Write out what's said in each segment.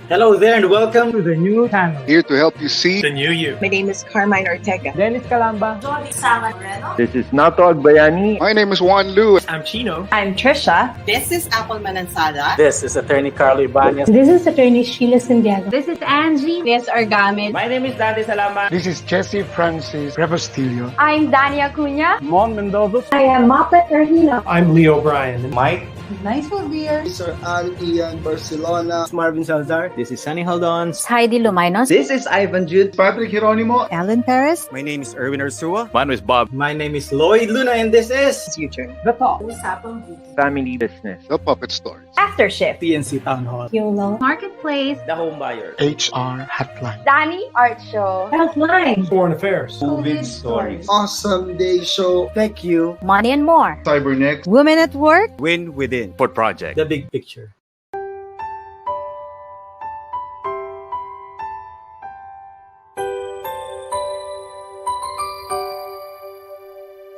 Hello there and welcome to the new channel. Here to help you see The new you. My name is Carmine Ortega. Dennis Calamba. This is Nato Agbayani. My name is Juan Lu. I'm Chino. I'm Trisha. This is Apple Manansala. This is Attorney Carlo Ibanez. This is Attorney Sheila Santiago. This is Angie. This is Argamid. My name is Dante Salama. This is Jesse Francis Rebostillo. I'm Dania Cunha. Mon Mendoza. I am Mapet Rahina. I'm Leo Bryan. Mike. Nice one, dear. Sir Al Ian Barcelona. Marvin Salazar. This is Sunny Haldons. Heidi Lumainos. This is Ivan Jude. Patrick Hieronimo. Alan Perez. My name is Erwin Ursua. My name is Bob. My name is Lloyd Luna and this is Future. The Talk. Family Business. The Puppet Stories. After Shift. PNC Town Hall. YOLO. Marketplace. The Home Buyer. HR Hotline. Danny Art Show. Healthline. Foreign Affairs. COVID stories. Awesome Day Show. Thank you. Money and more. Cybernext. Women at Work. Win Within. Port Project. The Big Picture.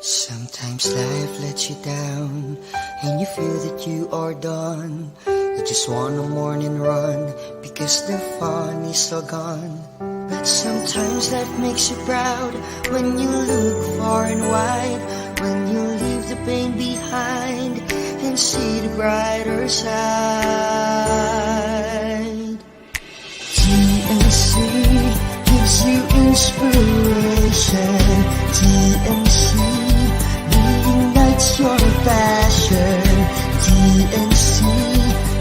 Sometimes life lets you down and you feel that you are done. You just wanna mourn and run because the fun is all gone. But sometimes life makes you proud when you look far and wide, when you leave the pain behind and see the brighter side. TNC gives you inspiration. TNC ignites your passion. TNC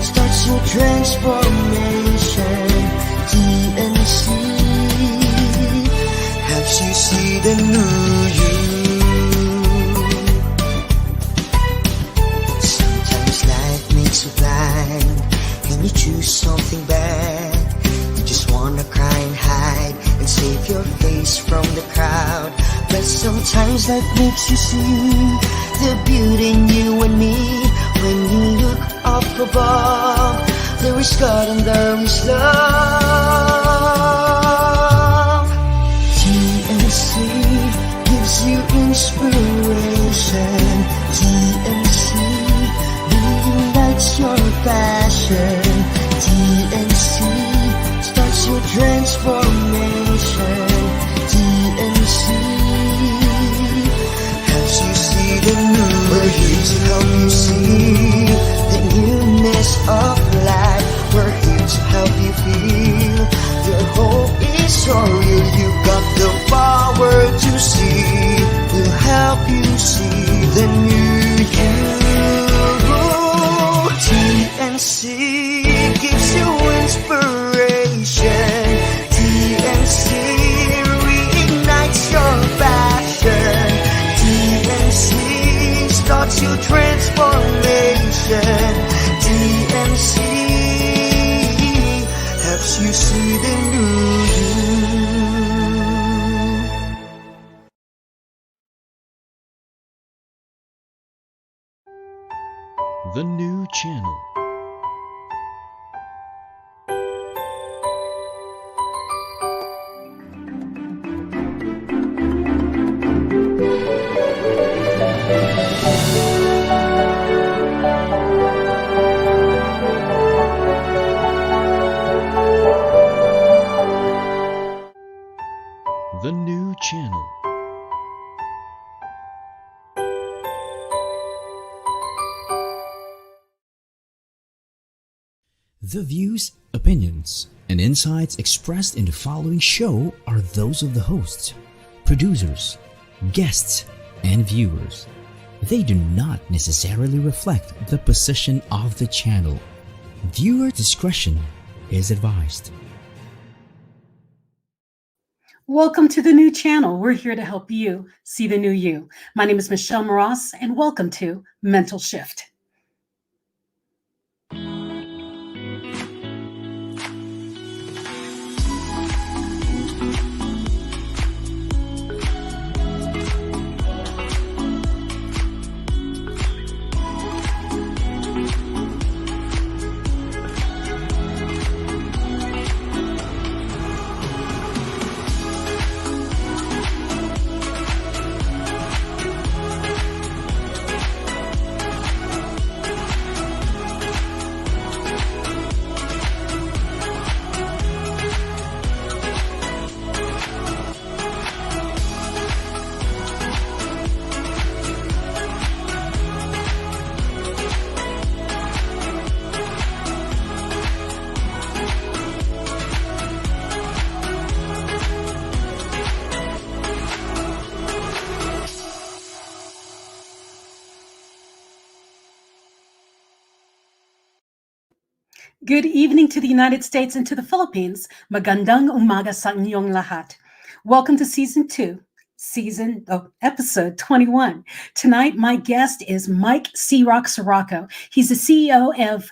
starts your transformation. TNC helps you see the new you. Sometimes life makes you blind and you choose something bad. You just wanna cry and hide and save your face from the crowd. But sometimes life makes you see the beauty in you and me. When you look up above, there is God and there is love. TNC gives you inspiration. TNC ignites your passion. TNC starts your transformation. TNC helps you see the new. We're here to help you see the newness of life. We're here to help you feel your hope is so real. You got the power to see. We'll help you see the new you. TNC gives you inspiration. TNC reignites your passion. TNC starts your transformation. TNC helps you see the new you. The new channel. The new channel. The views, opinions, and insights expressed in the following show are those of the hosts, producers, guests, and viewers. They do not necessarily reflect the position of the channel. Viewer discretion is advised. Welcome to the new channel. We're here to help you see the new you. My name is Michelle Mras, and welcome to Mental Shift. Good evening to the United States and to the Philippines. Magandang umaga sa inyong lahat. Welcome to season 2, episode 21. Tonight, my guest is Mike C-Roc Ciorrocco. He's the CEO of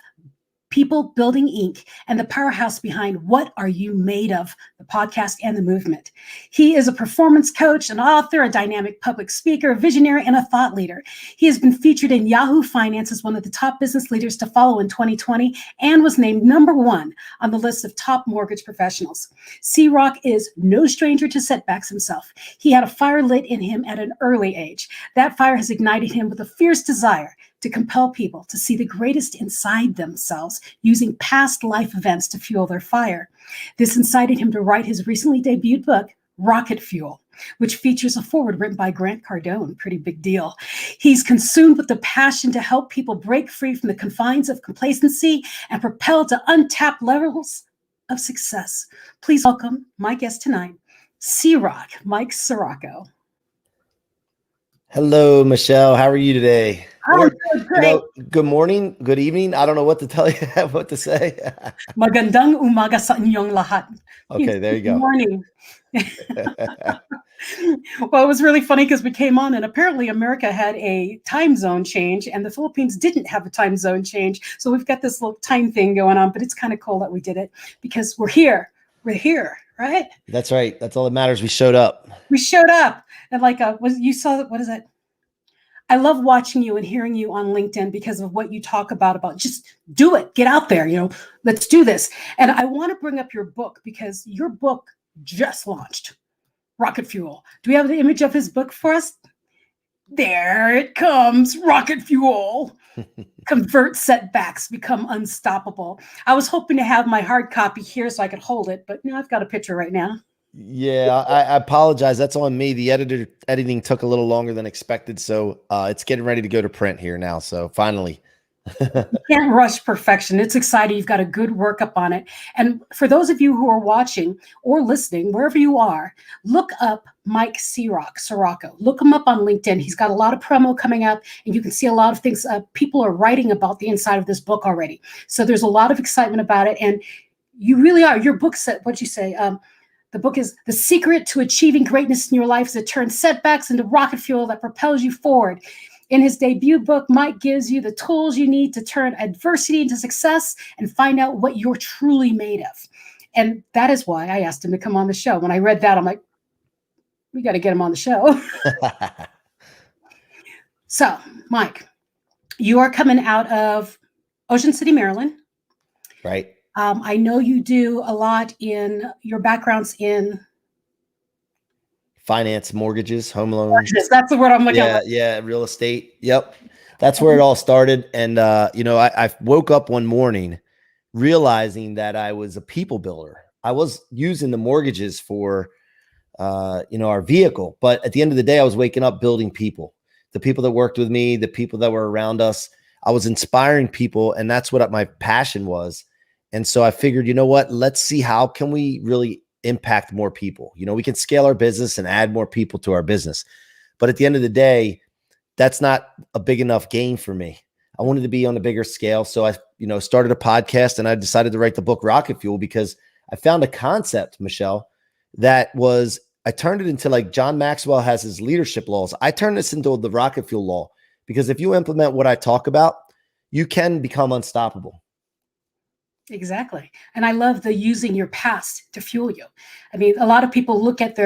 People Building Inc. and the powerhouse behind What Are You Made Of, the podcast and the movement. He is a performance coach, an author, a dynamic public speaker, a visionary, and a thought leader. He has been featured in Yahoo Finance as one of the top business leaders to follow in 2020 and was named #1 on the list of top mortgage professionals. C-Roc is no stranger to setbacks himself. He had a fire lit in him at an early age. That fire has ignited him with a fierce desire to compel people to see the greatest inside themselves using past life events to fuel their fire. This incited him to write his recently debuted book, Rocket Fuel, which features a foreword written by Grant Cardone. Pretty big deal. He's consumed with the passion to help people break free from the confines of complacency and propel to untapped levels of success. Please welcome my guest tonight, C-Roc, Mike Ciorrocco. Hello, Michelle. How are you today? I'm great. Good morning, good evening. I don't know what to tell you, what to say. Magandang umaga sa inyong lahat. Okay, there you go. Good morning. Well, it was really funny because we came on and apparently America had a time zone change and the Philippines didn't have a time zone change. So we've got this little time thing going on, but it's kind of cool that we did it because we're here. We're here, right? That's right. That's all that matters. We showed up. We showed up. And what is it? I love watching you and hearing you on LinkedIn because of what you talk about just do it, get out there, let's do this. And I want to bring up your book because your book just launched, Rocket Fuel. Do we have the image of his book for us? There it comes, Rocket Fuel. Convert setbacks, become unstoppable. I was hoping to have my hard copy here so I could hold it, but I've got a picture right now. Yeah, I apologize. That's on me. The editing took a little longer than expected. So it's getting ready to go to print here now. So finally. You can't rush perfection. It's exciting. You've got a good workup on it. And for those of you who are watching or listening, wherever you are, look up Mike C-Roc Ciorrocco. Look him up on LinkedIn. He's got a lot of promo coming up, and you can see a lot of things. People are writing about the inside of this book already. So there's a lot of excitement about it. And you really are. Your book said, what'd you say? The book is The Secret to Achieving Greatness in Your Life is to turn setbacks into rocket fuel that propels you forward. In his debut book, Mike gives you the tools you need to turn adversity into success and find out what you're truly made of. And that is why I asked him to come on the show. When I read that, I'm like, we got to get him on the show. So, Mike, you are coming out of Ocean City, Maryland. Right. I know you do a lot in your backgrounds in finance, mortgages, home loans. That's the word I'm looking at. Yeah, real estate. Yep. That's where it all started. And, I woke up one morning realizing that I was a people builder. I was using the mortgages for, our vehicle. But at the end of the day, I was waking up building people, the people that worked with me, the people that were around us. I was inspiring people. And that's what my passion was. And so I figured, you know what, let's see how can we really impact more people. We can scale our business and add more people to our business. But at the end of the day, that's not a big enough gain for me. I wanted to be on a bigger scale. So I, started a podcast and I decided to write the book Rocket Fuel because I found a concept, Michelle, that was, I turned it into like John Maxwell has his leadership laws. I turned this into the Rocket Fuel law because if you implement what I talk about, you can become unstoppable. Exactly. And I love the using your past to fuel you. I mean, a lot of people look at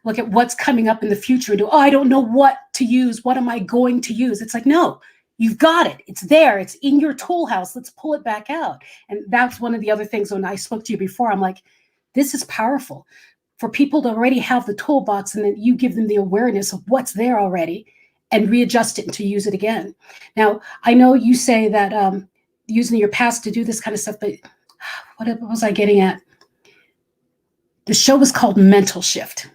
what's coming up in the future and I don't know what to use. What am I going to use? It's like, no, you've got it. It's there. It's in your tool house. Let's pull it back out. And that's one of the other things when I spoke to you before, I'm like, this is powerful for people to already have the toolbox and then you give them the awareness of what's there already and readjust it and to use it again. Now, I know you say that, using your past to do this kind of stuff, but what was I getting at? The show was called Mental Shift.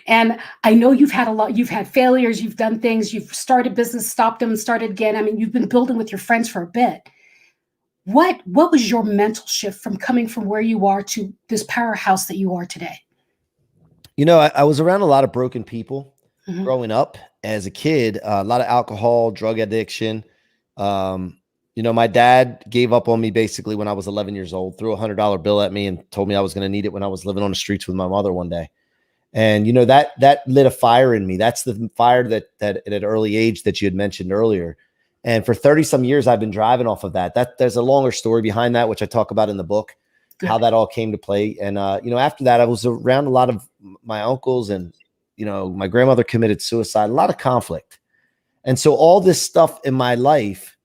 And I know you've had failures, you've done things, you've started business, stopped them, started again. I mean, you've been building with your friends for a bit. What was your mental shift from coming from where you are to this powerhouse that you are today? I was around a lot of broken people growing up as a kid, a lot of alcohol, drug addiction, My dad gave up on me basically when I was 11 years old, threw $100 bill at me and told me I was going to need it when I was living on the streets with my mother one day. And, that lit a fire in me. That's the fire that at an early age that you had mentioned earlier. And for 30 some years, I've been driving off of that. There's a longer story behind that, which I talk about in the book, how that all came to play. And, after that, I was around a lot of my uncles and, my grandmother committed suicide, a lot of conflict. And so all this stuff in my life,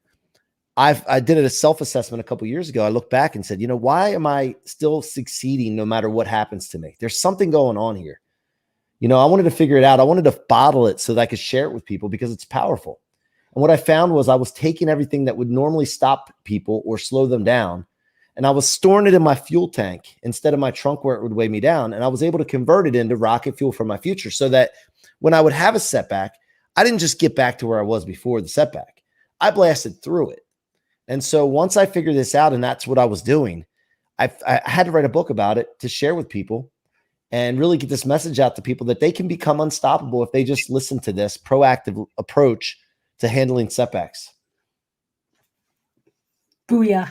I did a self-assessment a couple of years ago. I looked back and said, why am I still succeeding no matter what happens to me? There's something going on here. I wanted to figure it out. I wanted to bottle it so that I could share it with people because it's powerful. And what I found was I was taking everything that would normally stop people or slow them down, and I was storing it in my fuel tank instead of my trunk where it would weigh me down. And I was able to convert it into rocket fuel for my future so that when I would have a setback, I didn't just get back to where I was before the setback. I blasted through it. And so once I figured this out, and that's what I was doing, I had to write a book about it to share with people and really get this message out to people that they can become unstoppable if they just listen to this proactive approach to handling setbacks. Booyah.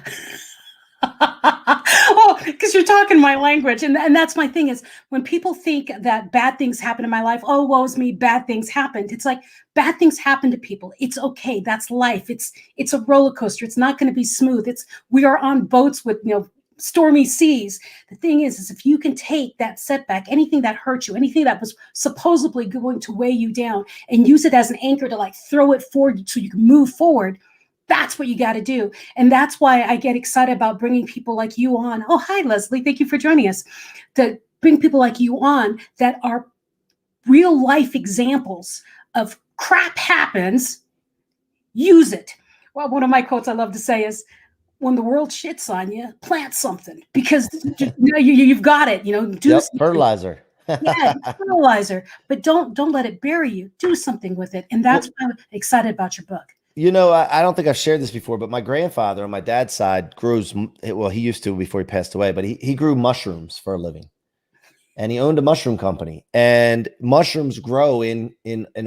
Oh, because you're talking my language. And that's my thing is when people think that bad things happen in my life, oh, woe's me, bad things happened. It's like bad things happen to people. It's okay. That's life. It's a roller coaster. It's not going to be smooth. We are on boats with, stormy seas. The thing is if you can take that setback, anything that hurt you, anything that was supposedly going to weigh you down and use it as an anchor to throw it forward so you can move forward, that's what you got to do. And that's why I get excited about bringing people like you on. Oh, hi, Leslie. Thank you for joining us. To bring people like you on that are real life examples of crap happens, use it. Well, one of my quotes I love to say is, when the world shits on you, plant something because you've got it. Do fertilizer. Yeah, fertilizer. But don't let it bury you. Do something with it. And that's why I'm excited about your book. I don't think I've shared this before, but my grandfather on my dad's side he used to before he passed away, but he grew mushrooms for a living. And he owned a mushroom company. And mushrooms grow in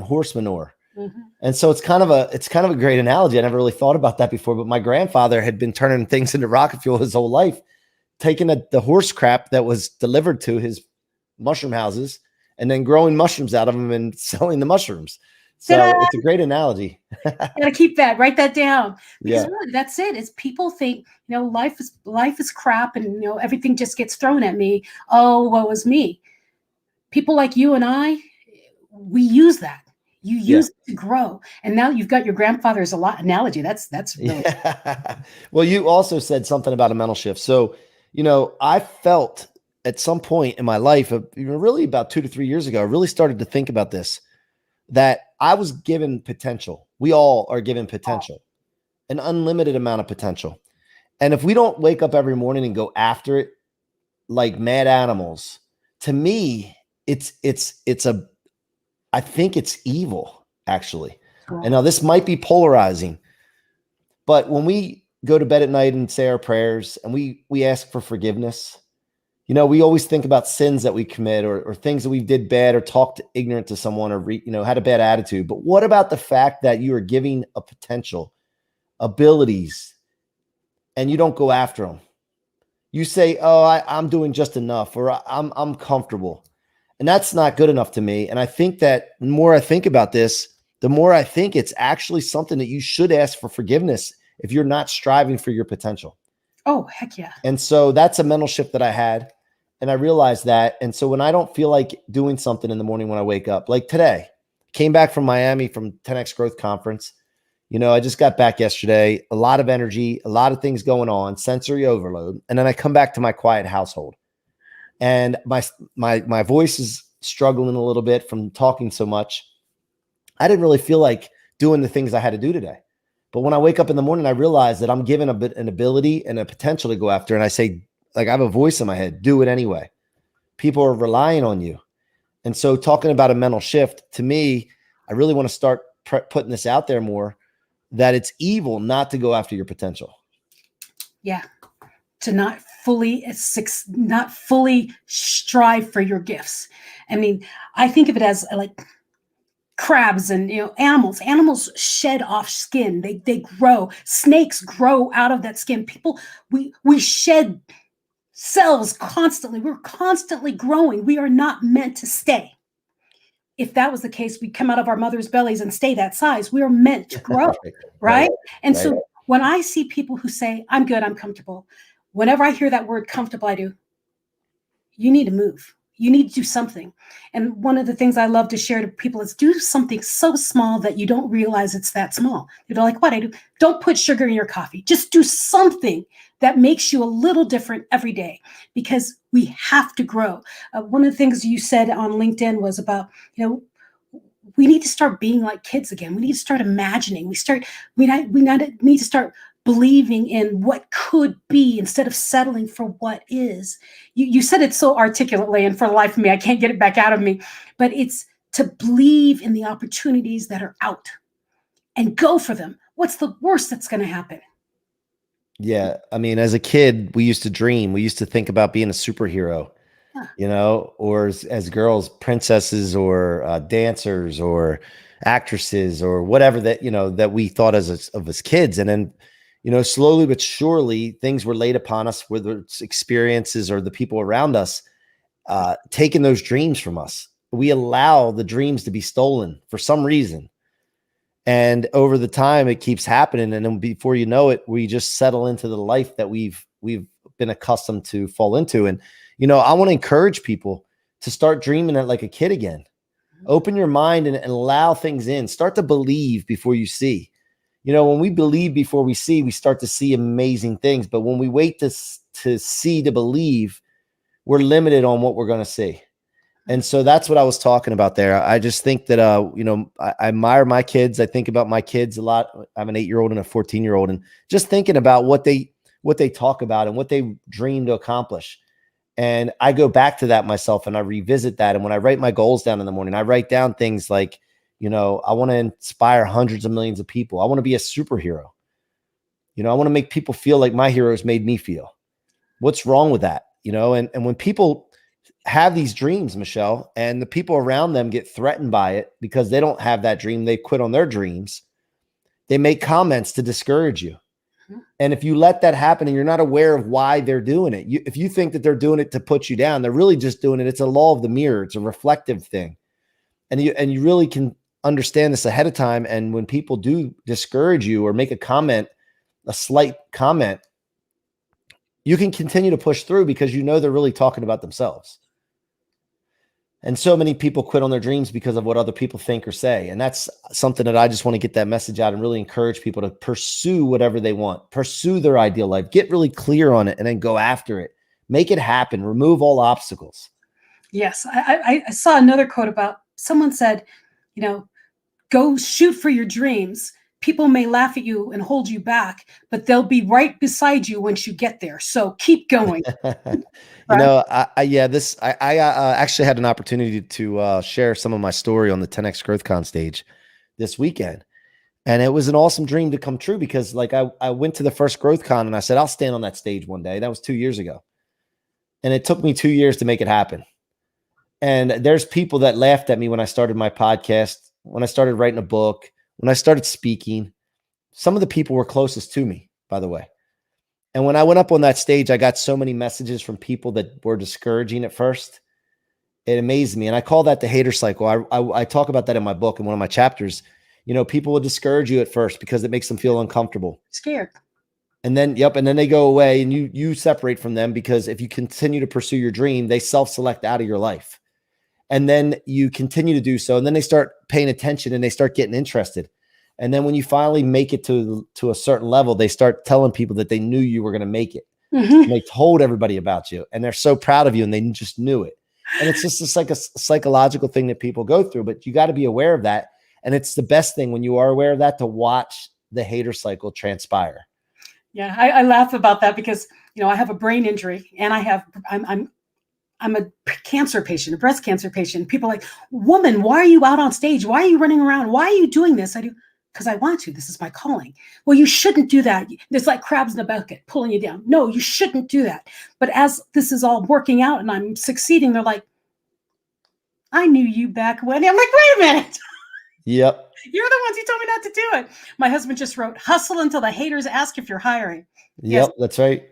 horse manure. Mm-hmm. And so it's kind of a great analogy. I never really thought about that before, but my grandfather had been turning things into rocket fuel his whole life, taking the horse crap that was delivered to his mushroom houses and then growing mushrooms out of them and selling the mushrooms. So it's a great analogy. You gotta keep that, write that down. Because really, that's it. Is people think, life is crap and everything just gets thrown at me. Oh, woe is me. People like you and I, we use that. You use it to grow. And now you've got your grandfather's analogy. That's really Well, you also said something about a mental shift. So, I felt at some point in my life, really about 2 to 3 years ago, I really started to think about this, that I was given potential. We all are given potential, an unlimited amount of potential. And if we don't wake up every morning and go after it like mad animals, to me, I think it's evil, actually. And now this might be polarizing, but when we go to bed at night and say our prayers and we ask for forgiveness, we always think about sins that we commit or things that we did bad or talked ignorant to someone or, had a bad attitude. But what about the fact that you are giving a potential, abilities, and you don't go after them? You say, oh, I'm doing just enough, or I'm comfortable. And that's not good enough to me. And I think that the more I think about this, the more I think it's actually something that you should ask for forgiveness if you're not striving for your potential. Oh, heck yeah. And so that's a mental shift that I had. And I realized that. And so when I don't feel like doing something in the morning when I wake up, like today, came back from Miami from 10X Growth Conference. I just got back yesterday, a lot of energy, a lot of things going on, sensory overload. And then I come back to my quiet household. And my voice is struggling a little bit from talking so much. I didn't really feel like doing the things I had to do today. But when I wake up in the morning, I realize that I'm given an ability and a potential to go after. And I say, I have a voice in my head, do it anyway. People are relying on you. And so talking about a mental shift, to me, I really want to start putting this out there more, that it's evil not to go after your potential. Yeah. To not fully strive for your gifts. I mean, I think of it as like crabs and animals shed off skin. They grow. Snakes grow out of that skin. People, we shed cells constantly. We're constantly growing. We are not meant to stay. If that was the case, we'd come out of our mother's bellies and stay that size. We are meant to grow, right? And so when I see people who say, I'm good, I'm comfortable, whenever I hear that word comfortable, I do, you need to move. You need to do something. And one of the things I love to share to people is do something so small that you don't realize it's that small. You're like, what I do? Don't put sugar in your coffee. Just do something that makes you a little different every day, because we have to grow. One of the things you said on LinkedIn was about, we need to start being like kids again. We need to start imagining. We need to start believing in what could be instead of settling for what is. You said it so articulately, and for the life of me, I can't get it back out of me, but it's to believe in the opportunities that are out and go for them. What's the worst that's going to happen? Yeah. I mean, as a kid, we used to dream. We used to think about being a superhero, or as girls, princesses or dancers or actresses or whatever that we thought of as kids. And then, slowly but surely things were laid upon us, whether it's experiences or the people around us, taking those dreams from us. We allow the dreams to be stolen for some reason. And over the time, it keeps happening. And then before you know it, we just settle into the life that we've been accustomed to fall into. And, I want to encourage people to start dreaming it like a kid again. Open your mind and allow things in. Start to believe before you see. When we believe before we see, we start to see amazing things. But when we wait to see, to believe, we're limited on what we're going to see. And so that's what I was talking about there. I just think that, I admire my kids. I think about my kids a lot. I have an 8-year-old and a 14-year-old, and just thinking about what they talk about and what they dream to accomplish. And I go back to that myself and I revisit that. And when I write my goals down in the morning, I write down things like, I want to inspire hundreds of millions of people. I want to be a superhero. I want to make people feel like my heroes made me feel. What's wrong with that? And when people have these dreams, Michelle, and the people around them get threatened by it because they don't have that dream, they quit on their dreams, they make comments to discourage you. And if you let that happen and you're not aware of why they're doing it, if you think that they're doing it to put you down, they're really just doing it. It's a law of the mirror. It's a reflective thing. And you really can understand this ahead of time. And when people do discourage you or make a comment, a slight comment, you can continue to push through because they're really talking about themselves. And so many people quit on their dreams because of what other people think or say. And that's something that I just want to get that message out and really encourage people to pursue whatever they want, pursue their ideal life, get really clear on it, and then go after it. Make it happen. Remove all obstacles. Yes. I saw another quote about someone said, go shoot for your dreams. People may laugh at you and hold you back, but they'll be right beside you once you get there. So keep going. I actually had an opportunity to share some of my story on the 10X GrowthCon stage this weekend. And it was an awesome dream to come true because I went to the first GrowthCon and I said, I'll stand on that stage one day. That was 2 years ago. And it took me 2 years to make it happen. And there's people that laughed at me when I started my podcast, when I started writing a book, when I started speaking. Some of the people were closest to me, by the way. And when I went up on that stage, I got so many messages from people that were discouraging at first. It amazed me. And I call that the hater cycle. I talk about that in my book in one of my chapters. People will discourage you at first because it makes them feel uncomfortable. Scared. And then they go away and you separate from them because if you continue to pursue your dream, they self-select out of your life. And then you continue to do so. And then they start paying attention and they start getting interested. And then when you finally make it to a certain level, they start telling people that they knew you were going to make it. Mm-hmm. And they told everybody about you and they're so proud of you and they just knew it. And it's just like a psychological thing that people go through, but you got to be aware of that. And it's the best thing when you are aware of that to watch the hater cycle transpire. Yeah. I laugh about that because, I have a brain injury and I'm a cancer patient, a breast cancer patient. People are like, woman, why are you out on stage? Why are you running around? Why are you doing this? I do, because I want to. This is my calling. Well, you shouldn't do that. It's like crabs in a bucket pulling you down. No, you shouldn't do that. But as this is all working out and I'm succeeding, they're like, I knew you back when. I'm like, wait a minute. Yep. You're the ones who told me not to do it. My husband just wrote, hustle until the haters ask if you're hiring. Yep, Yes. that's right.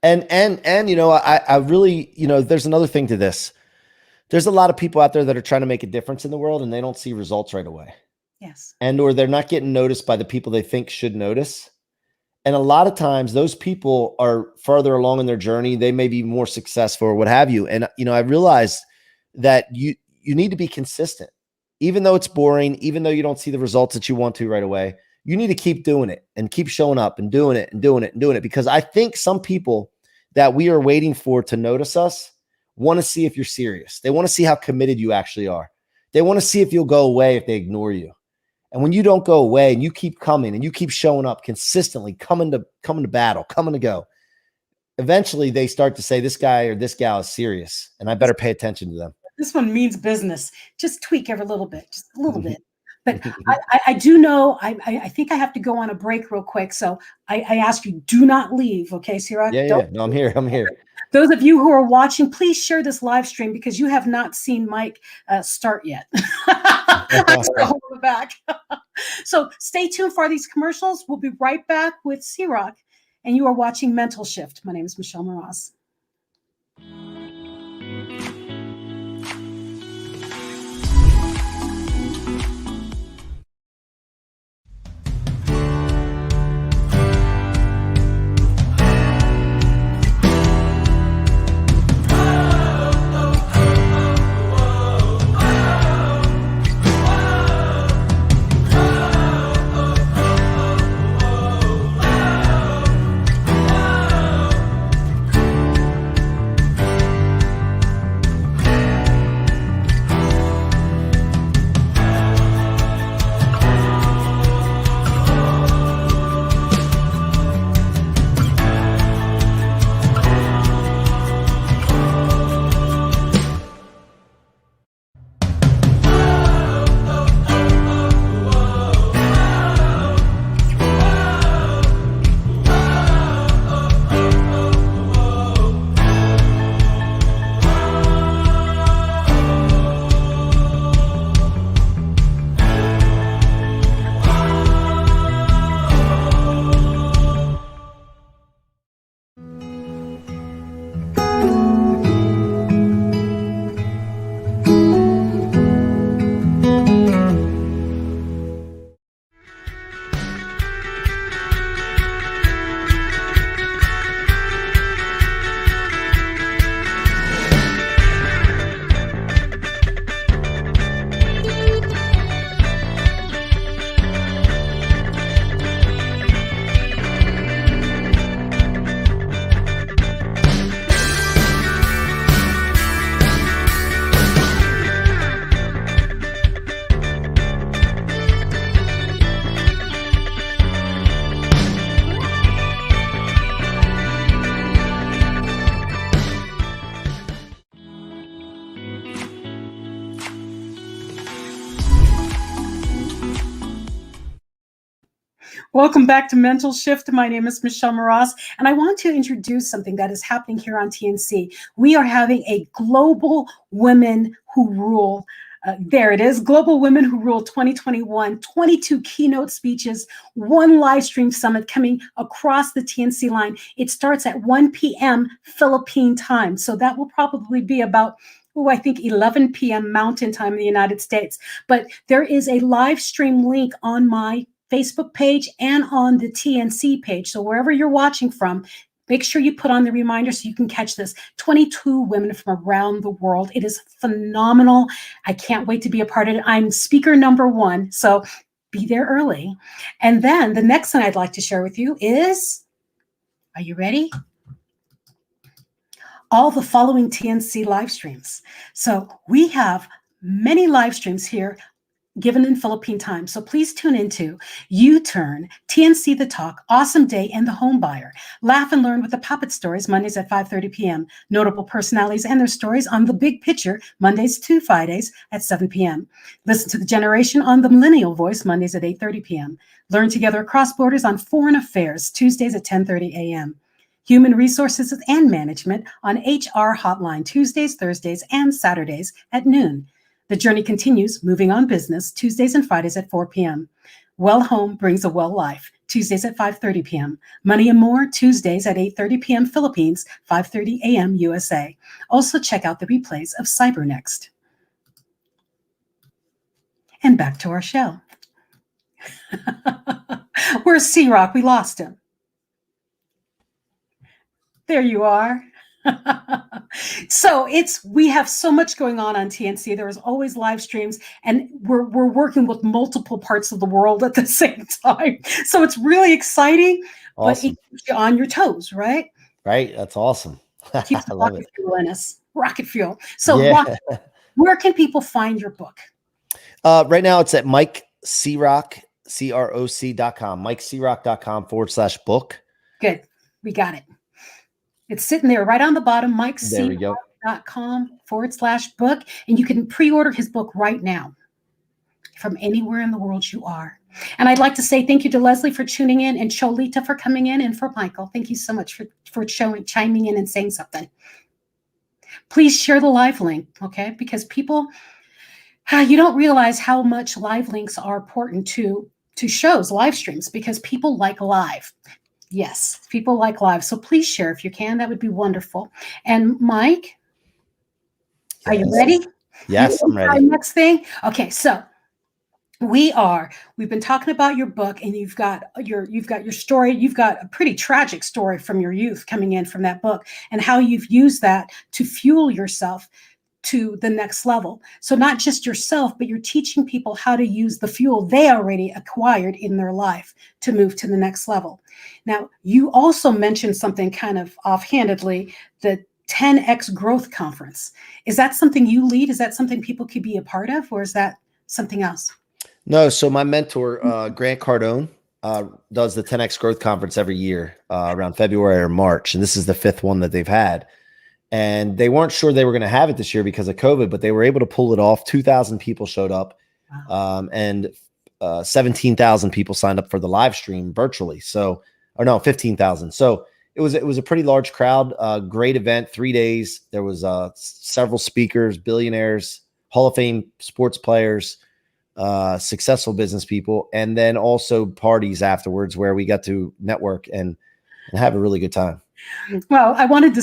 And you know, I really, you know, there's another thing to this. There's a lot of people out there that are trying to make a difference in the world and they don't see results right away. Yes. And or they're not getting noticed by the people they think should notice. And a lot of times those people are further along in their journey. They may be more successful or what have you. And, you know, I realized that you need to be consistent, even though it's boring, even though you don't see the results that you want to right away. You need to keep doing it and keep showing up and doing it and doing it and doing it. Because I think some people that we are waiting for to notice us want to see if you're serious. They want to see how committed you actually are. They want to see if you'll go away if they ignore you. And when you don't go away and you keep coming and you keep showing up consistently, coming to battle, coming to go, eventually they start to say, this guy or this gal is serious and I better pay attention to them. This one means business. Just tweak every little bit, just a little bit. But I do know, I think I have to go on a break real quick. So I ask you, do not leave. Okay, C-Roc? Yeah. No, I'm here. Those of you who are watching, please share this live stream because you have not seen Mike start yet. I'm still holding back. So stay tuned for these commercials. We'll be right back with C-Roc, and you are watching Mental Shift. My name is Michelle Mras. Welcome back to Mental Shift. My name is Michelle Mras, and I want to introduce something that is happening here on TNC. We are having a Global Women Who Rule. There it is, Global Women Who Rule 2021, 22 keynote speeches, one live stream summit coming across the TNC line. It starts at 1 p.m. Philippine time. So that will probably be about, I think 11 p.m. Mountain time in the United States. But there is a live stream link on my Facebook page and on the TNC page. So wherever you're watching from, make sure you put on the reminder so you can catch this. 22 women from around the world. It is phenomenal. I can't wait to be a part of it. I'm speaker number 1, so be there early. And then the next thing I'd like to share with you is, are you ready? All the following TNC live streams. So we have many live streams here given in Philippine time. So please tune into U-Turn, TNC The Talk, Awesome Day, and The Home Buyer. Laugh and learn with the Puppet Stories, Mondays at 5:30 p.m. Notable personalities and their stories on The Big Picture, Mondays to Fridays at 7 p.m. Listen to The Generation on The Millennial Voice, Mondays at 8:30 p.m. Learn together across borders on Foreign Affairs, Tuesdays at 10:30 a.m. Human Resources and Management on HR Hotline, Tuesdays, Thursdays, and Saturdays at noon. The journey continues, moving on business, Tuesdays and Fridays at 4 p.m. Well Home brings a well life, Tuesdays at 5:30 p.m. Money and More, Tuesdays at 8:30 p.m. Philippines, 5:30 a.m. USA. Also check out the replays of Cybernext. And back to our show. Where's C-Roc? We lost him. There you are. So we have so much going on TNC. There's always live streams, and we're working with multiple parts of the world at the same time. So it's really exciting, Awesome. but it keeps you on your toes, right? Right. That's awesome. Keeps the I love rocket it. fuel in us. Rocket fuel. So Yeah. where can people find your book? Right now it's at Mike C-Roc, CROC.com, MikeCroc.com/book. Good. We got it. It's sitting there right on the bottom, There we go. MikeCroc.com/book. And you can pre-order his book right now from anywhere in the world you are. And I'd like to say thank you to Leslie for tuning in, and Cholita for coming in, and for Michael. Thank you so much for chiming in and saying something. Please share the live link, okay? Because people, you don't realize how much live links are important to shows, live streams, because people like live. Yes, people like live. So please share if you can. That would be wonderful. And Mike, are you ready? Yes, I'm ready. Next thing. Okay, so we've been talking about your book, and you've got your story. You've got a pretty tragic story from your youth coming in from that book, and how you've used that to fuel yourself to the next level. So not just yourself, but you're teaching people how to use the fuel they already acquired in their life to move to the next level. Now, you also mentioned something kind of offhandedly, the 10X Growth Conference. Is that something you lead? Is that something people could be a part of, or is that something else? No. So my mentor, Grant Cardone, does the 10X Growth Conference every year around February or March. And this is the 5th one that they've had. And they weren't sure they were going to have it this year because of COVID, but they were able to pull it off. 2,000 people showed up, and 17,000 people signed up for the live stream virtually. So, or no, 15,000. So it was a pretty large crowd. Great event, 3 days. There was several speakers, billionaires, Hall of Fame sports players, successful business people, and then also parties afterwards where we got to network and have a really good time. Well, I wanted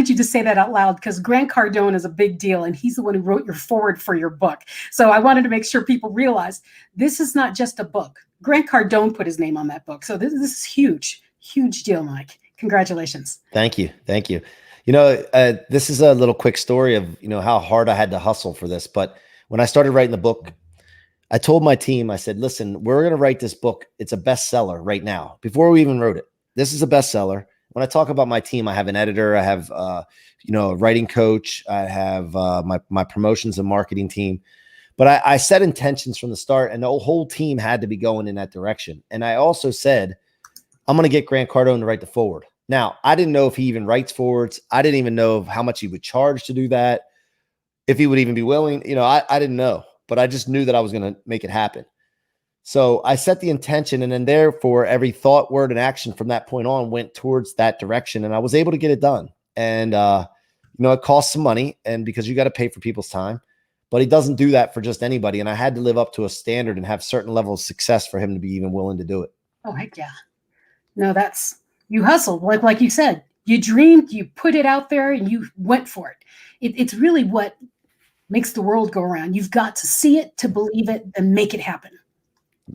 you to say that out loud, because Grant Cardone is a big deal, and he's the one who wrote your foreword for your book. So I wanted to make sure people realize this is not just a book. Grant Cardone put his name on that book. So this is huge, huge deal, Mike. Congratulations. Thank you. Thank you. You know, this is a little quick story of, how hard I had to hustle for this. But when I started writing the book, I told my team, I said, listen, we're going to write this book. It's a bestseller right now. Before we even wrote it, this is a bestseller. When I talk about my team, I have an editor, I have, a writing coach, I have my promotions and marketing team. But I set intentions from the start, and the whole team had to be going in that direction. And I also said, I'm going to get Grant Cardone to write the foreword. Now, I didn't know if he even writes forewords. I didn't even know how much he would charge to do that, if he would even be willing. I didn't know, but I just knew that I was going to make it happen. So I set the intention, and then therefore every thought, word, and action from that point on went towards that direction, and I was able to get it done. And, it costs some money, and because you got to pay for people's time, but he doesn't do that for just anybody. And I had to live up to a standard and have certain level of success for him to be even willing to do it. Oh, heck yeah. No, you hustled. Like you said, you dreamed, you put it out there, and you went for it. It's really what makes the world go around. You've got to see it, to believe it, and make it happen.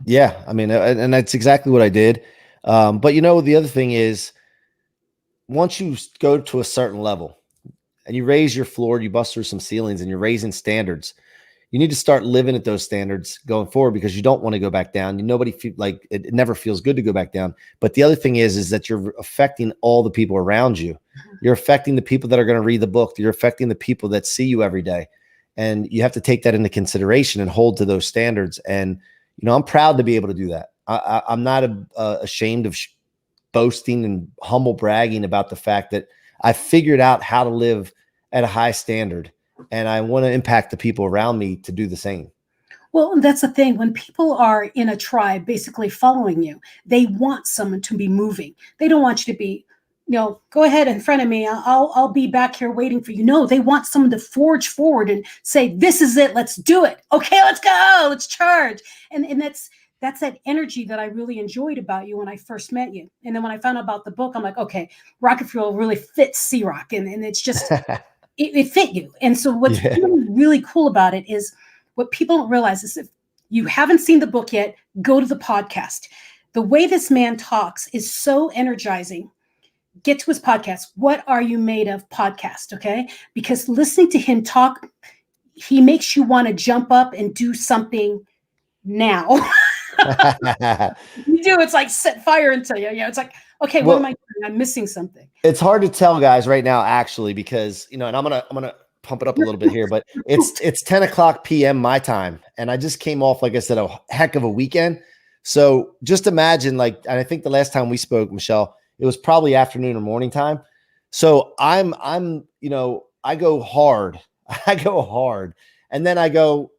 Yeah, I mean, and that's exactly what I did. But the other thing is, once you go to a certain level and you raise your floor, you bust through some ceilings, and you're raising standards, you need to start living at those standards going forward, because you don't want to go back down. Nobody feel like it never feels good to go back down. But the other thing is that you're affecting all the people around you. You're affecting the people that are going to read the book. You're affecting the people that see you every day. And you have to take that into consideration and hold to those standards. And I'm proud to be able to do that. I'm not ashamed of boasting and humble bragging about the fact that I figured out how to live at a high standard, and I want to impact the people around me to do the same. Well, that's the thing. When people are in a tribe basically following you, they want someone to be moving. They don't want you to be go ahead in front of me. I'll be back here waiting for you. No, they want someone to forge forward and say, this is it. Let's do it. Okay, let's go. Let's charge. And that's that energy that I really enjoyed about you when I first met you. And then when I found out about the book, I'm like, okay, Rocket Fuel really fits C-Roc. And it's just, it fit you. And so what's really, really cool about it is what people don't realize is if you haven't seen the book yet, go to the podcast. The way this man talks is so energizing. Get to his podcast. What Are You Made Of podcast, okay? Because listening to him talk, he makes you want to jump up and do something now. You do. It's like set fire into you. It's like, okay, what am I doing? I'm missing something. It's hard to tell, guys, right now, actually, because and I'm gonna pump it up a little bit here, but it's 10 o'clock p.m. my time, and I just came off, like I said, a heck of a weekend. So just imagine, and I think the last time we spoke, Michelle, it was probably afternoon or morning time. So I'm I go hard. And then I go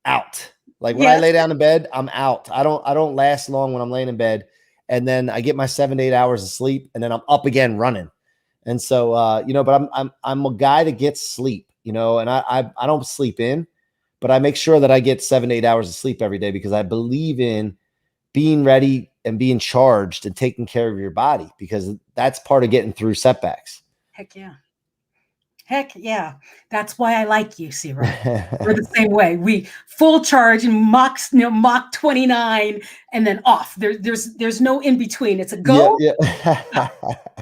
out. Like when I lay down in bed, I'm out. I don't last long when I'm laying in bed. And then I get my 7 to 8 hours of sleep, and then I'm up again running. And so but I'm a guy that gets sleep, and I don't sleep in, but I make sure that I get 7 to 8 hours of sleep every day because I believe in being ready and being charged and taking care of your body, because that's part of getting through setbacks. Heck yeah. That's why I like you, C-Roc. We're the same way. We full charge and Mach 29 and then off. There's no in between. It's a go. Yeah.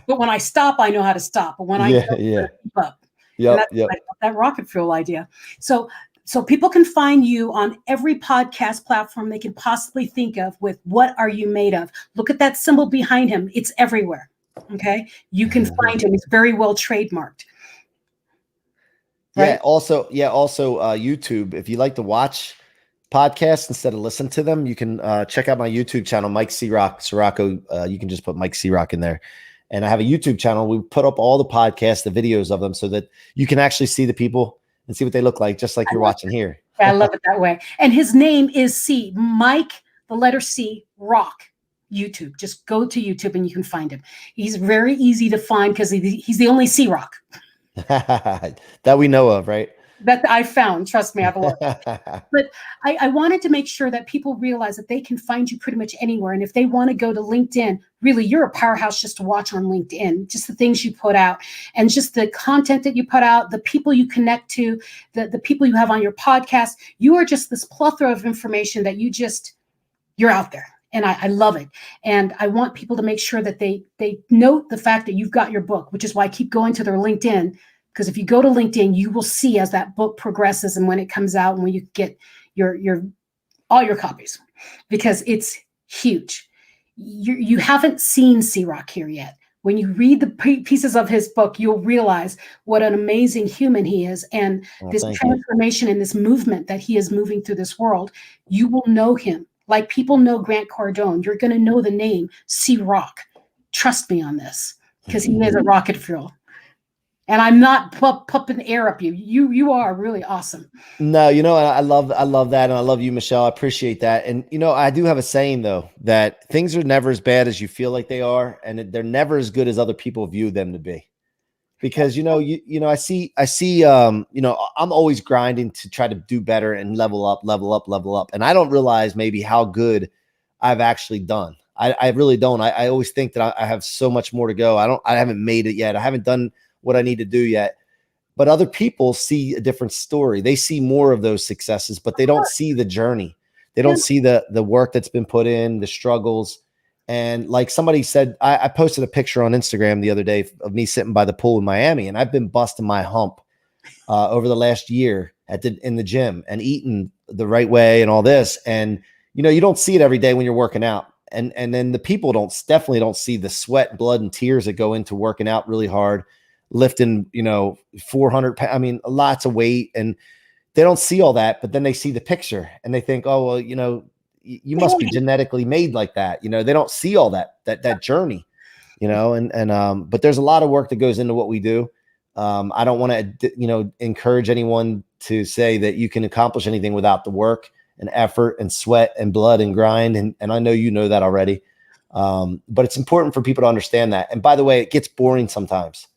But when I stop, I know how to stop. But when I go, I keep up. That rocket fuel idea. So people can find you on every podcast platform they can possibly think of with What Are You Made Of? Look at that symbol behind him. It's everywhere. Okay. You can find him. It's very well trademarked. Right? Yeah. Also YouTube. If you like to watch podcasts instead of listen to them, you can check out my YouTube channel, Mike C-Roc, Ciorrocco. You can just put Mike C-Roc in there. And I have a YouTube channel. We put up all the podcasts, the videos of them, so that you can actually see the people and see what they look like, just like you're watching here. I love it that way. And his name is Mike, the letter C, Roc. YouTube. Just go to YouTube and you can find him. He's very easy to find because he's the only C-Roc that we know of, right? That I found. Trust me, I've looked. But I wanted to make sure that people realize that they can find you pretty much anywhere. And if they want to go to LinkedIn, really, you're a powerhouse just to watch on LinkedIn. Just the things you put out and just the content that you put out, the people you connect to, the people you have on your podcast. You are just this plethora of information that you're out there. And I love it. And I want people to make sure that they note the fact that you've got your book, which is why I keep going to their LinkedIn. Because if you go to LinkedIn, you will see as that book progresses and when it comes out and when you get all your copies, because it's huge. You haven't seen C-Roc here yet. When you read the pieces of his book, you'll realize what an amazing human he is. And this transformation and this movement that he is moving through this world, you will know him. Like people know Grant Cardone, you're going to know the name C-Roc. Trust me on this, because he is a rocket fuel. And I'm not pumping air up you. You are really awesome. No, I love that, and I love you, Michelle. I appreciate that. And I do have a saying though that things are never as bad as you feel like they are, and they're never as good as other people view them to be. Because I see I'm always grinding to try to do better and level up, and I don't realize maybe how good I've actually done. I really don't. I always think that I have so much more to go. I haven't made it yet. I haven't done what I need to do yet. But other people see a different story. They see more of those successes, but they don't see the journey. They don't see the work that's been put in, the struggles. And like somebody said, I posted a picture on Instagram the other day of me sitting by the pool in Miami, and I've been busting my hump over the last year in the gym and eating the right way and all this. And, you don't see it every day when you're working out. And then the people definitely don't see the sweat, blood, and tears that go into working out really hard, lifting, 400 pounds. I mean, lots of weight, and they don't see all that, but then they see the picture and they think, oh, well, you must be genetically made like that. They don't see all that journey, but there's a lot of work that goes into what we do. I don't want to, encourage anyone to say that you can accomplish anything without the work and effort and sweat and blood and grind. And I know, that already. But it's important for people to understand that. And by the way, it gets boring sometimes.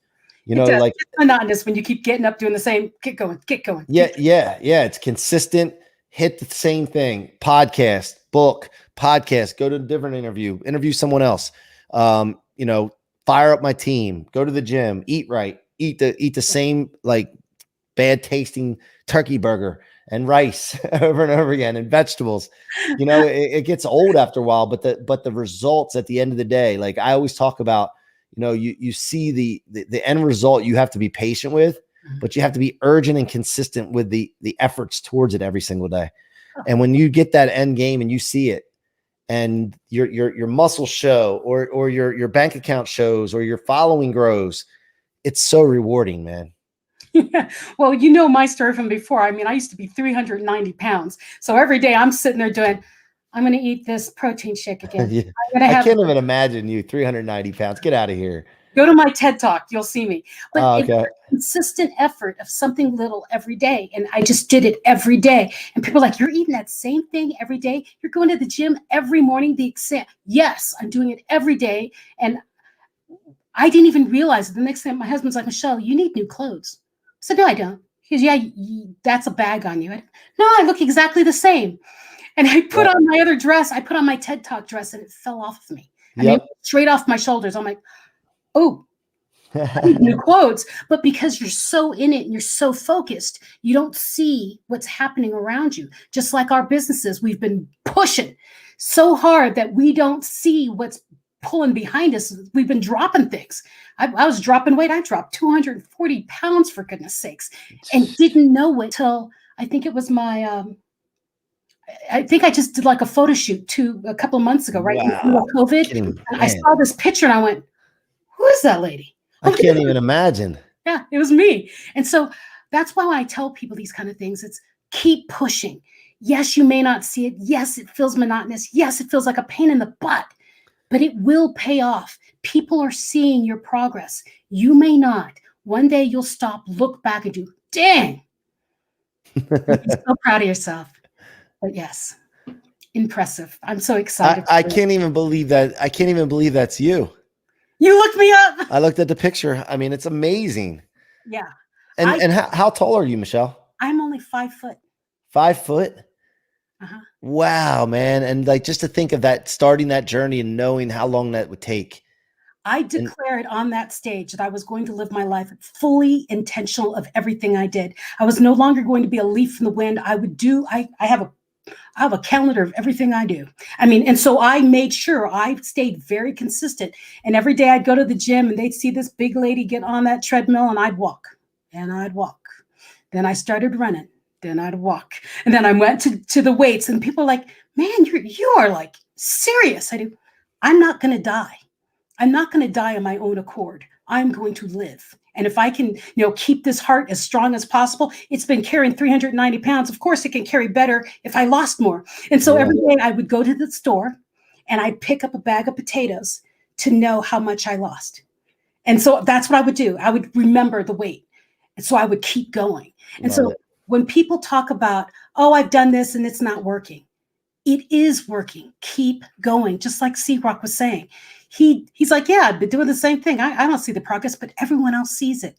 Like it's monotonous when you keep getting up doing the same. Get going. Yeah. It's consistent. Hit the same thing. Podcast, book, podcast. Go to a different interview someone else. Fire up my team. Go to the gym. Eat right. Eat the same like bad tasting turkey burger and rice over and over again and vegetables. It gets old after a while, but the results at the end of the day, like I always talk about, you see the end result you have to be patient with, but you have to be urgent and consistent with the efforts towards it every single day. And when you get that end game and you see it and your muscles show or your bank account shows or your following grows, it's so rewarding, man. Yeah. Well, my story from before. I mean, I used to be 390 pounds. So every day I'm sitting there doing, I'm going to eat this protein shake again. Yeah. I can't even imagine you 390 pounds. Get out of here. Go to my TED Talk. You'll see me. But okay. It's a consistent effort of something little every day. And I just did it every day. And people are like, you're eating that same thing every day? You're going to the gym every morning? Yes, I'm doing it every day. And I didn't even realize it. The next thing my husband's like, Michelle, you need new clothes. I said, no, I don't. He goes, yeah, that's a bag on you. No, I look exactly the same. And I put on my other dress. I put on my TED Talk dress and it fell off of me. I mean, straight off my shoulders. I'm like, oh, I need new clothes. But because you're so in it and you're so focused, you don't see what's happening around you. Just like our businesses, we've been pushing so hard that we don't see what's pulling behind us. We've been dropping things. I was dropping weight. I dropped 240 pounds, for goodness sakes, and didn't know it till I think it was my I think I just did like a photo shoot a couple of months ago, right? Before COVID. And I saw this picture and I went, who is that lady? I can't even imagine. Yeah, it was me. And so that's why when I tell people these kind of things, it's keep pushing. Yes, you may not see it. Yes, it feels monotonous. Yes, it feels like a pain in the butt, but it will pay off. People are seeing your progress. You may not. One day you'll stop, look back and do, dang. You're so proud of yourself. But yes, impressive. I'm so excited. I can't even believe that. I can't even believe that's you. You looked me up. I looked at the picture. I mean, it's amazing. Yeah. And how tall are you, Michelle? I'm only 5 foot. 5 foot? Uh-huh. Wow, man. And like just to think of that, starting that journey and knowing how long that would take. I declared on that stage that I was going to live my life fully intentional of everything I did. I was no longer going to be a leaf in the wind. I have a calendar of everything I do. I mean, and so I made sure I stayed very consistent. And every day I'd go to the gym and they'd see this big lady get on that treadmill and I'd walk and I'd walk. Then I started running. Then I'd walk. And then I went to the weights and people are like, man, you are like serious. I do. I'm not going to die. I'm not going to die on my own accord. I'm going to live. And if I can, keep this heart as strong as possible, it's been carrying 390 pounds. Of course, it can carry better if I lost more. And so every day I would go to the store and I'd pick up a bag of potatoes to know how much I lost. And so that's what I would do. I would remember the weight. And so I would keep going. And so when people talk about, oh, I've done this and it's not working, it is working. Keep going. Just like C-Roc was saying. He's like, yeah, I've been doing the same thing. I don't see the progress, but everyone else sees it.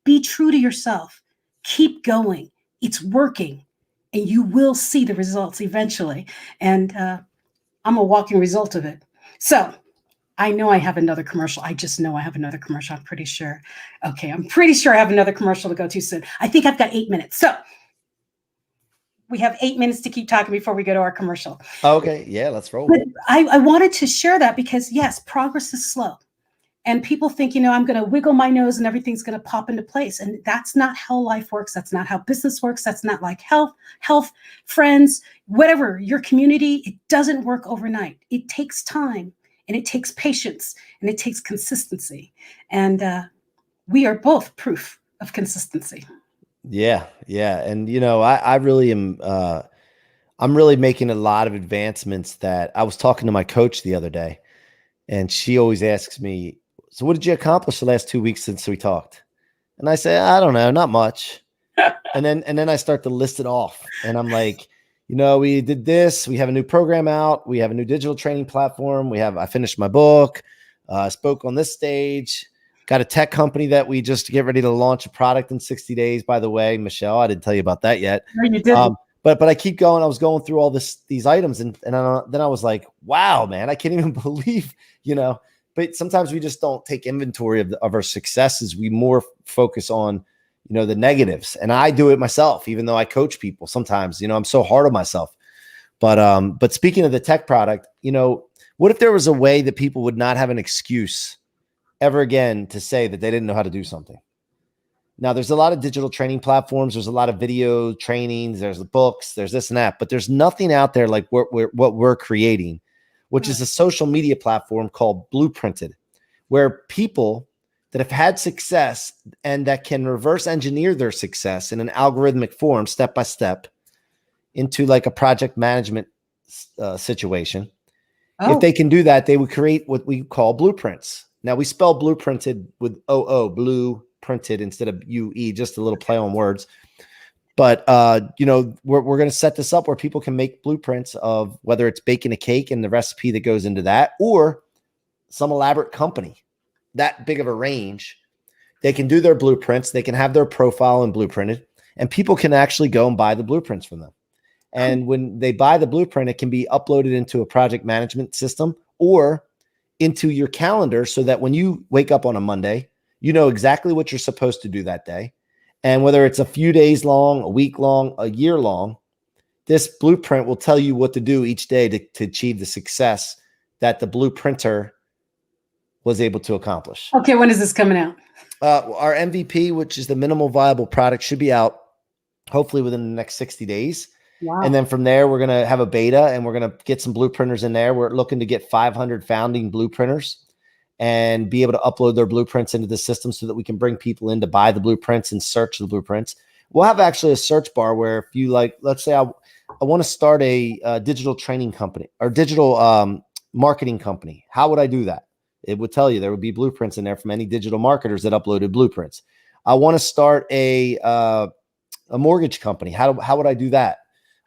Be true to yourself. Keep going. It's working. And you will see the results eventually. And I'm a walking result of it. So I know I have another commercial. I just know I have another commercial. I'm pretty sure. Okay, I'm pretty sure I have another commercial to go to soon. I think I've got 8 minutes. So we have 8 minutes to keep talking before we go to our commercial. Okay, yeah, let's roll. But I wanted to share that because, yes, progress is slow. And people think, I'm going to wiggle my nose and everything's going to pop into place. And that's not how life works. That's not how business works. That's not like health, friends, whatever, your community. It doesn't work overnight. It takes time and it takes patience and it takes consistency. And we are both proof of consistency. Yeah. And, I really am, I'm really making a lot of advancements that I was talking to my coach the other day and she always asks me, so what did you accomplish the last 2 weeks since we talked? And I say, I don't know, not much. and then I start to list it off and I'm like, we did this. We have a new program out. We have a new digital training platform. I finished my book, spoke on this stage, got a tech company that we just get ready to launch a product in 60 days. By the way, Michelle, I didn't tell you about that yet. No, you didn't. But I keep going. I was going through all these items, and then I was like, wow, man, I can't even believe, but sometimes we just don't take inventory of our successes. We more focus on, the negatives. And I do it myself, even though I coach people sometimes, I'm so hard on myself. But speaking of the tech product, what if there was a way that people would not have an excuse ever again to say that they didn't know how to do something? Now, there's a lot of digital training platforms. There's a lot of video trainings. There's the books. There's this and that. But there's nothing out there like what we're creating, which is a social media platform called Blueprinted, where people that have had success and that can reverse engineer their success in an algorithmic form, step by step, into like a project management situation. Oh. If they can do that, they would create what we call blueprints. Now, we spell blueprinted with O-O, blue printed instead of UE, just a little play on words. But, we're going to set this up where people can make blueprints of whether it's baking a cake and the recipe that goes into that, or some elaborate company, that big of a range. They can do their blueprints. They can have their profile and blueprinted, and people can actually go and buy the blueprints from them. And when they buy the blueprint, it can be uploaded into a project management system or into your calendar so that when you wake up on a Monday, you know exactly what you're supposed to do that day. And whether it's a few days long, a week long, a year long, this blueprint will tell you what to do each day to achieve the success that the blueprinter was able to accomplish. Okay, when is this coming out? Our MVP, which is the minimal viable product, should be out hopefully within the next 60 days. Wow. And then from there, we're going to have a beta and we're going to get some blueprinters in there. We're looking to get 500 founding blueprinters and be able to upload their blueprints into the system so that we can bring people in to buy the blueprints and search the blueprints. We'll have actually a search bar where if you let's say I want to start a digital training company or digital marketing company. How would I do that? It would tell you there would be blueprints in there from any digital marketers that uploaded blueprints. I want to start a mortgage company. How would I do that?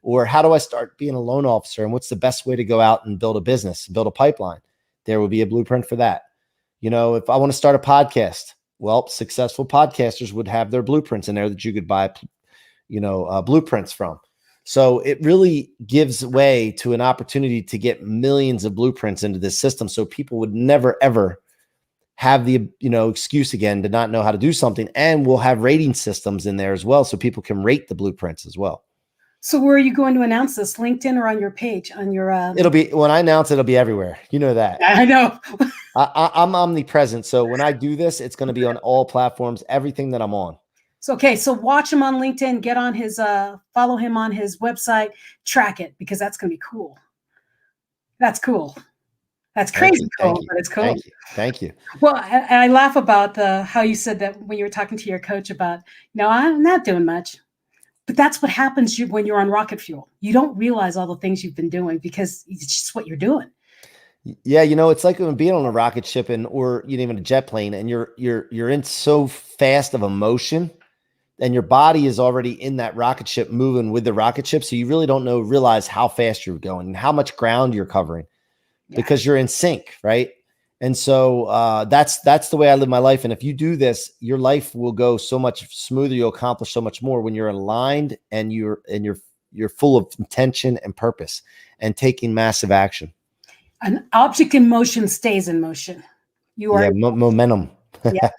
Or how do I start being a loan officer? And what's the best way to go out and build a business, build a pipeline? There would be a blueprint for that. If I want to start a podcast, well, successful podcasters would have their blueprints in there that you could buy, blueprints from. So it really gives way to an opportunity to get millions of blueprints into this system. So people would never, ever have the, excuse again to not know how to do something. And we'll have rating systems in there as well. So people can rate the blueprints as well. So where are you going to announce this? LinkedIn or on your page? On your It'll be, when I announce it, it'll be everywhere. You know that. I know. I'm omnipresent. So when I do this, it's going to be on all platforms, everything that I'm on. So, okay. So watch him on LinkedIn, get on his, follow him on his website, track it, because that's going to be cool. That's cool. That's crazy cool, but it's cool. Thank you. Well, I laugh about how you said that when you were talking to your coach about, I'm not doing much. But that's what happens when you're on rocket fuel. You don't realize all the things you've been doing because it's just what you're doing. Yeah, it's like when being on a rocket ship or even a jet plane, and you're in so fast of a motion, and your body is already in that rocket ship moving with the rocket ship, so you really don't realize how fast you're going and how much ground you're covering because you're in sync, right? And so that's the way I live my life. And if you do this, your life will go so much smoother. You'll accomplish so much more when you're aligned and you're full of intention and purpose and taking massive action. An object in motion stays in motion. You are momentum. Yeah.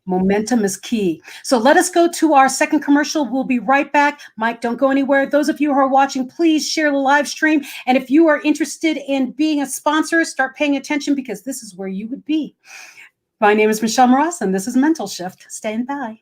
Momentum is key. So let us go to our second commercial. We'll be right back. Mike, don't go anywhere. Those of you who are watching, please share the live stream. And if you are interested in being a sponsor, start paying attention because this is where you would be. My name is Michelle Mras, and this is Mental Shift. Stand by.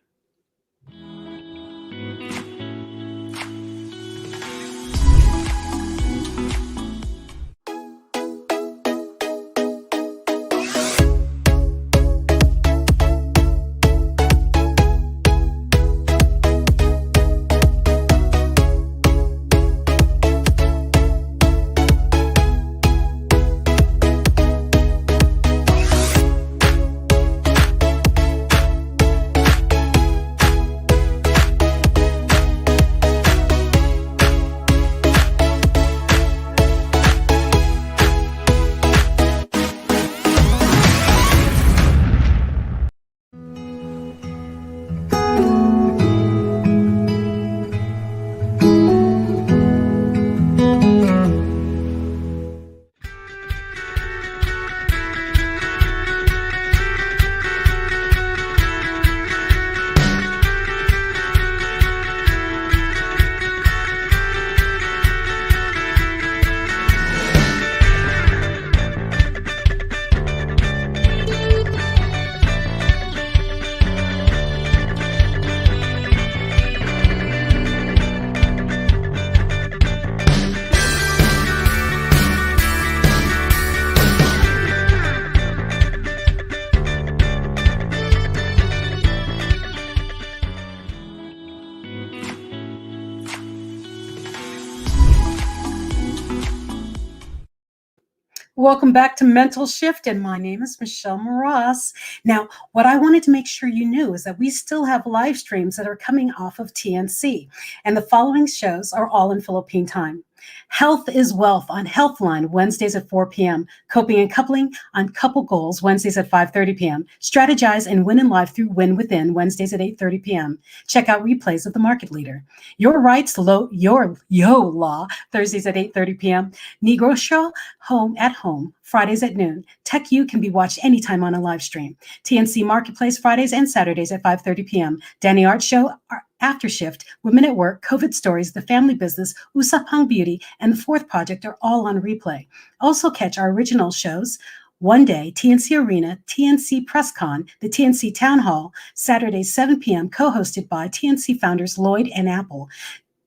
Welcome back to Mental Shift, and my name is Michelle Mras. Now, what I wanted to make sure you knew is that we still have live streams that are coming off of TNC, and the following shows are all in Philippine time. Health is Wealth on Healthline, Wednesdays at 4 p.m. Coping and Coupling on Couple Goals, Wednesdays at 5:30 p.m. Strategize and Win in Life through Win Within, Wednesdays at 8:30 p.m. Check out replays of The Market Leader. Your Rights, Your Law, Thursdays at 8:30 p.m. Negro Show, Home at Home, Fridays at noon. Tech U can be watched anytime on a live stream. TNC Marketplace, Fridays and Saturdays at 5:30 p.m. Danny Art Show, After Shift, Women at Work, COVID Stories, The Family Business, Usapang Beauty, and The Fourth Project are all on replay. Also catch our original shows, One Day, TNC Arena, TNC PressCon, the TNC Town Hall, Saturday, 7 p.m., co-hosted by TNC founders Lloyd and Apple.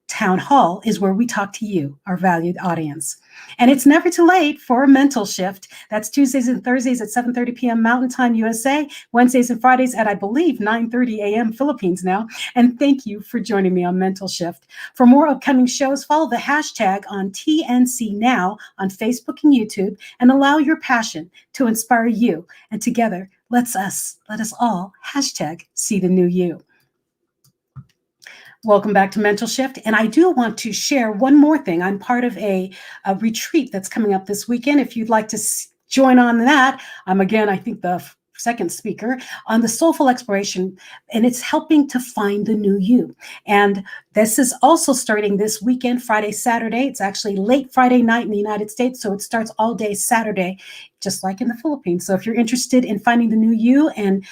Town Hall is where we talk to you, our valued audience. And it's never too late for a Mental Shift. That's Tuesdays and Thursdays at 7:30 p.m. Mountain Time USA, Wednesdays and Fridays at, I believe, 9:30 a.m. Philippines now. And thank you for joining me on Mental Shift. For more upcoming shows, follow the hashtag on TNC Now on Facebook and YouTube, and allow your passion to inspire you. And together, let us all hashtag see the new you. Welcome back to Mental Shift. And I do want to share one more thing. I'm part of a retreat that's coming up this weekend. If you'd like to join on that, I'm again, I think the second speaker on the soulful exploration, and it's helping to find the new you. And this is also starting this weekend, Friday, Saturday. It's actually late Friday night in the United States, so it starts all day Saturday, just like in the Philippines. So if you're interested in finding the new you and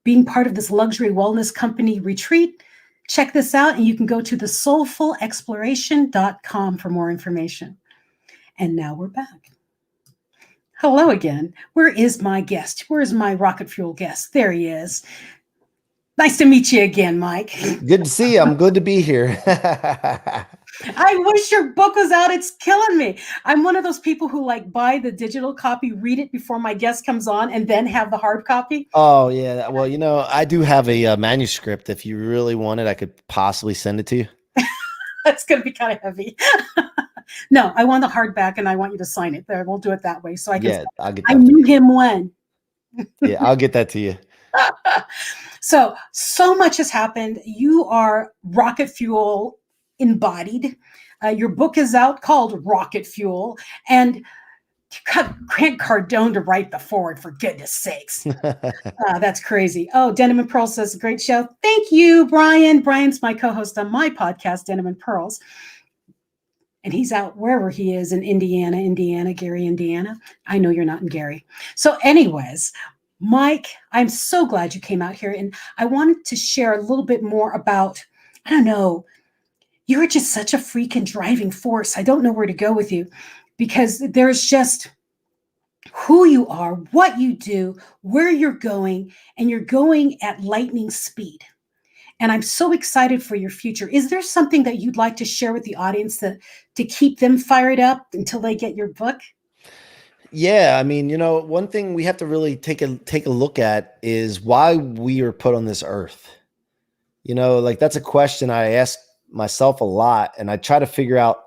being part of this luxury wellness company retreat, check this out, and you can go to the soulfulexploration.com for more information. And now we're back. Hello again. Where is my guest? Where is my rocket fuel guest? There he is. Nice to meet you again, Mike. Good to see you. I'm good to be here. I wish your book was out. It's killing me. I'm one of those people who buy the digital copy, read it before my guest comes on, and then have the hard copy. Oh, yeah. Well, I do have a manuscript. If you really want it, I could possibly send it to you. That's going to be kind of heavy. No, I want the hardback, and I want you to sign it. There, we'll do it that way. So I can. Yeah, I'll get that. I knew him when. Yeah, I'll get that to you. So much has happened. You are rocket fuel embodied. Your book is out called Rocket Fuel, and you got Grant Cardone to write the foreword, for goodness sakes. That's crazy. Oh, Denim and Pearls says, great show. Thank you, Brian. Brian's my co-host on my podcast, Denim and Pearls. And he's out wherever he is in Indiana, Gary, Indiana. I know you're not in Gary. So anyways, Mike, I'm so glad you came out here. And I wanted to share a little bit more about, I don't know, you're just such a freaking driving force. I don't know where to go with you, because there's just who you are, what you do, where you're going, and you're going at lightning speed. And I'm so excited for your future. Is there something that you'd like to share with the audience to keep them fired up until they get your book? Yeah, I mean, one thing we have to really take a look at is why we are put on this earth. That's a question I ask myself a lot, and I try to figure out,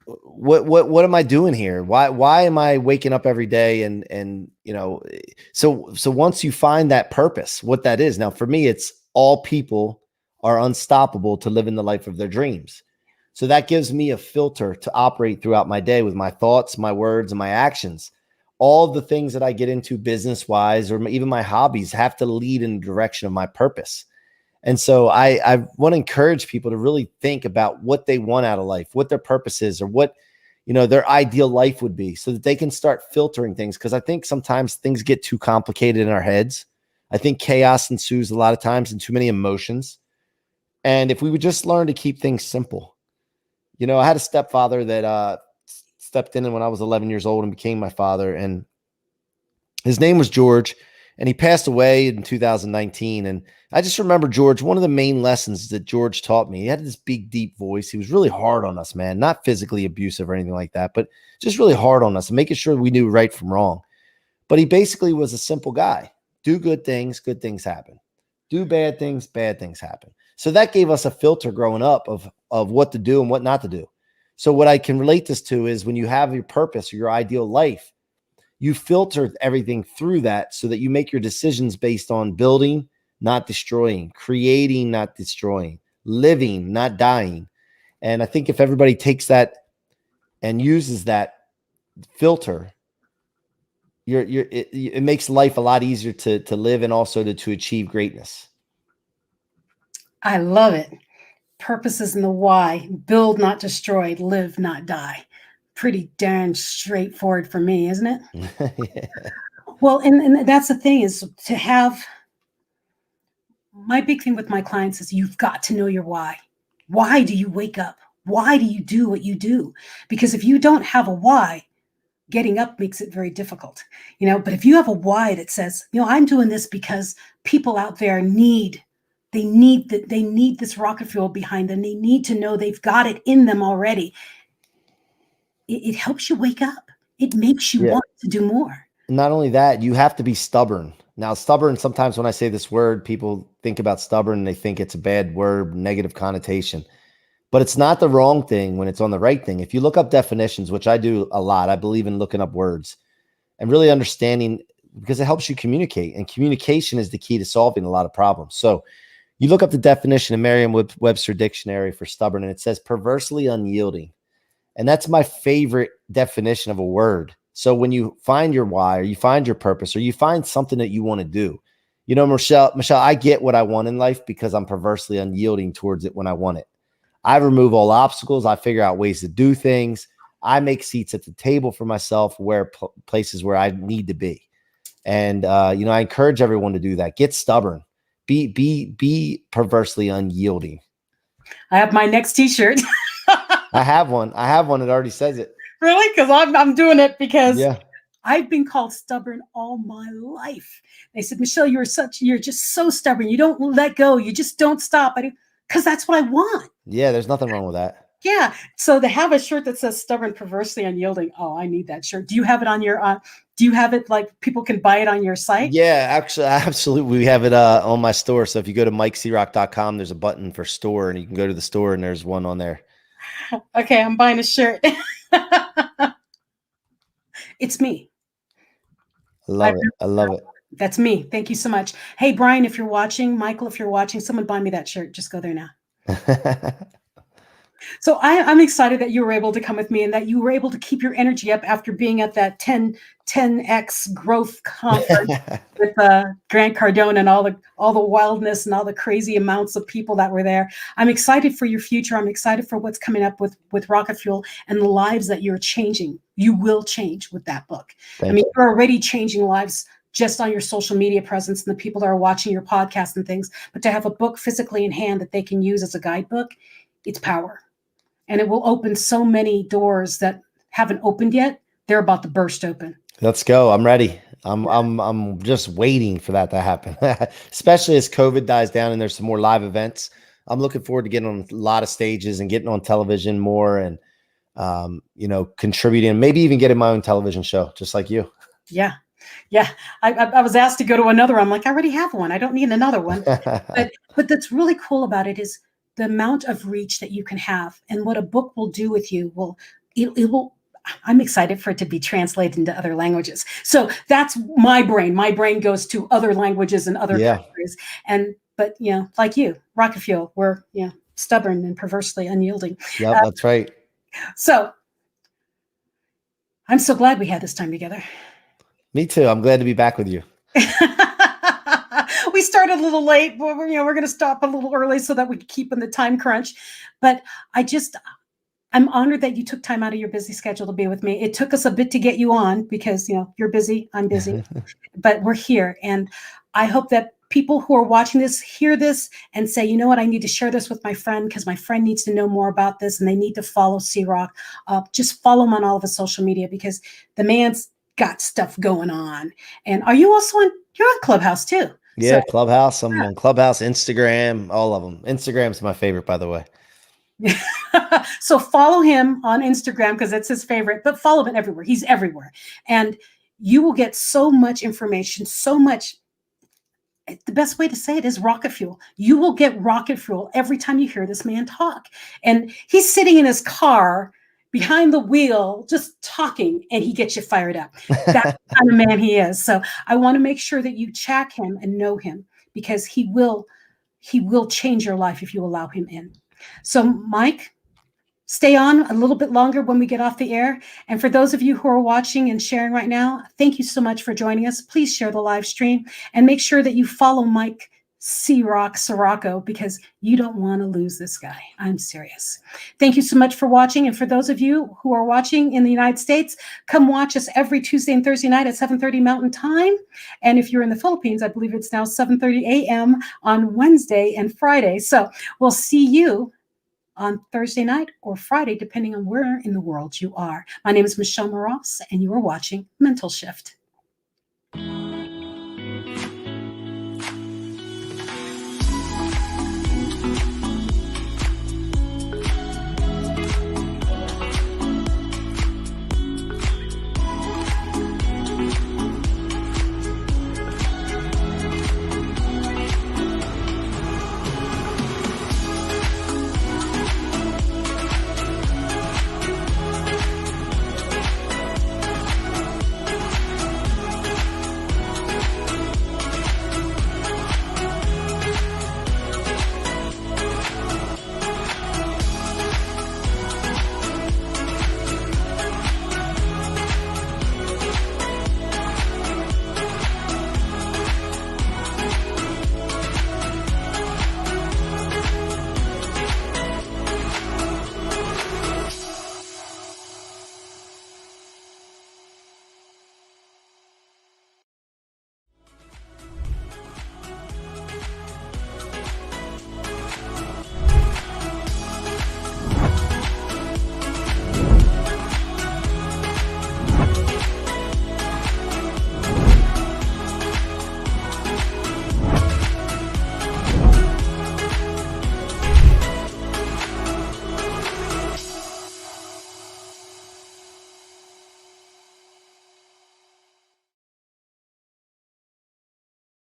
what am I doing here? Why am I waking up every day? And so once you find that purpose, what that is, now for me, it's all people are unstoppable to live in the life of their dreams. So that gives me a filter to operate throughout my day with my thoughts, my words, and my actions. All the things that I get into business-wise, or even my hobbies, have to lead in the direction of my purpose. And so I want to encourage people to really think about what they want out of life, what their purpose is, or what, their ideal life would be, so that they can start filtering things. Because I think sometimes things get too complicated in our heads. I think chaos ensues a lot of times, and too many emotions. And if we would just learn to keep things simple. I had a stepfather that stepped in when I was 11 years old and became my father. And his name was George. And he passed away in 2019. And I just remember George, one of the main lessons that George taught me, he had this big, deep voice. He was really hard on us, man, not physically abusive or anything like that, but just really hard on us and making sure we knew right from wrong. But he basically was a simple guy. Do good things happen. Do bad things happen. So that gave us a filter growing up of what to do and what not to do. So what I can relate this to is when you have your purpose or your ideal life, you filter everything through that so that you make your decisions based on building, not destroying, creating, not destroying, living, not dying. And I think if everybody takes that and uses that filter, it makes life a lot easier to live and also to achieve greatness. I love it. Purpose is in the why. Build, not destroy. Live, not die. Pretty darn straightforward for me, isn't it? Yeah. Well, and that's the thing, is to have, my big thing with my clients is you've got to know your why. Why do you wake up? Why do you do what you do? Because if you don't have a why, getting up makes it very difficult, but if you have a why that says, I'm doing this because people out there need this rocket fuel behind them. They need to know they've got it in them already. It helps you wake up. It makes you want to do more. Not only that, you have to be stubborn. Now, stubborn, sometimes when I say this word, people think about stubborn and they think it's a bad word, negative connotation. But it's not the wrong thing when it's on the right thing. If you look up definitions, which I do a lot, I believe in looking up words and really understanding, because it helps you communicate. And communication is the key to solving a lot of problems. So you look up the definition in Merriam-Webster Dictionary for stubborn, and it says perversely unyielding. And that's my favorite definition of a word. So when you find your why, or you find your purpose, or you find something that you want to do, Michelle, I get what I want in life because I'm perversely unyielding towards it when I want it. I remove all obstacles. I figure out ways to do things. I make seats at the table for myself where places where I need to be. And, I encourage everyone to do that. Get stubborn, be perversely unyielding. I have my next t-shirt. I have one. It already says it. Really? Because I'm doing it because yeah. I've been called stubborn all my life. They said, Michelle, you're just so stubborn. You don't let go. You just don't stop. Because that's what I want. Yeah, there's nothing wrong with that. Yeah. So to have a shirt that says stubborn, perversely unyielding. Oh, I need that shirt. Do you have it on your, do you have it like people can buy it on your site? Yeah, actually, absolutely. We have it on my store. So if you go to MikeCroc.com, there's a button for store and you can go to the store and there's one on there. Okay. I'm buying a shirt. It's me. I love it. That's me. Thank you so much. Hey, Brian, if you're watching, Michael, if you're watching, someone buy me that shirt. Just go there now. So I'm excited that you were able to come with me and that you were able to keep your energy up after being at that 10x growth conference with Grant Cardone and all the wildness and all the crazy amounts of people that were there. I'm excited for your future. I'm excited for what's coming up with Rocket Fuel and the lives that you're changing. You will change with that book. You're already changing lives just on your social media presence and the people that are watching your podcast and things. But to have a book physically in hand that they can use as a guidebook, it's power. And it will open so many doors that haven't opened yet. They're about to burst open. Let's go. I'm ready. I'm just waiting for that to happen, especially as COVID dies down and there's some more live events. I'm looking forward to getting on a lot of stages and getting on television more and, contributing, maybe even getting my own television show, just like you. Yeah. Yeah. I was asked to go to another one. I'm like, I already have one. I don't need another one. But that's really cool about it is the amount of reach that you can have and what a book will do with you it will. I'm excited for it to be translated into other languages. So that's my brain. My brain goes to other languages and other countries. But like you, Rocket Fuel, we're stubborn and perversely unyielding. Yeah, that's right. So I'm so glad we had this time together. Me too. I'm glad to be back with you. We started a little late, but we're going to stop a little early so that we can keep in the time crunch. But I'm honored that you took time out of your busy schedule to be with me. It took us a bit to get you on because, you're busy, I'm busy, but we're here. And I hope that people who are watching this hear this and say, you know what, I need to share this with my friend because my friend needs to know more about this and they need to follow C-Roc. Just follow him on all of his social media because the man's got stuff going on. And are you also you're on Clubhouse too? Yeah, so, Clubhouse. I'm on Clubhouse, Instagram, all of them. Instagram's my favorite, by the way. So follow him on Instagram because it's his favorite, but follow him everywhere. He's everywhere. And you will get so much information, so much. The best way to say it is rocket fuel. You will get rocket fuel every time you hear this man talk. And he's sitting in his car behind the wheel, just talking, and he gets you fired up. That's the kind of man he is. So I want to make sure that you check him and know him, because he will change your life if you allow him in. So Mike, stay on a little bit longer when we get off the air. And for those of you who are watching and sharing right now, thank you so much for joining us. Please share the live stream and make sure that you follow Mike C-Roc Ciorrocco, because you don't want to lose this guy. I'm serious. Thank you so much for watching. And for those of you who are watching in the United States, come watch us every Tuesday and Thursday night at 7:30 Mountain Time. And if you're in the Philippines, I believe it's now 7:30 a.m. on Wednesday and Friday. So we'll see you on Thursday night or Friday, depending on where in the world you are. My name is Michelle Mras, and you are watching Mental Shift.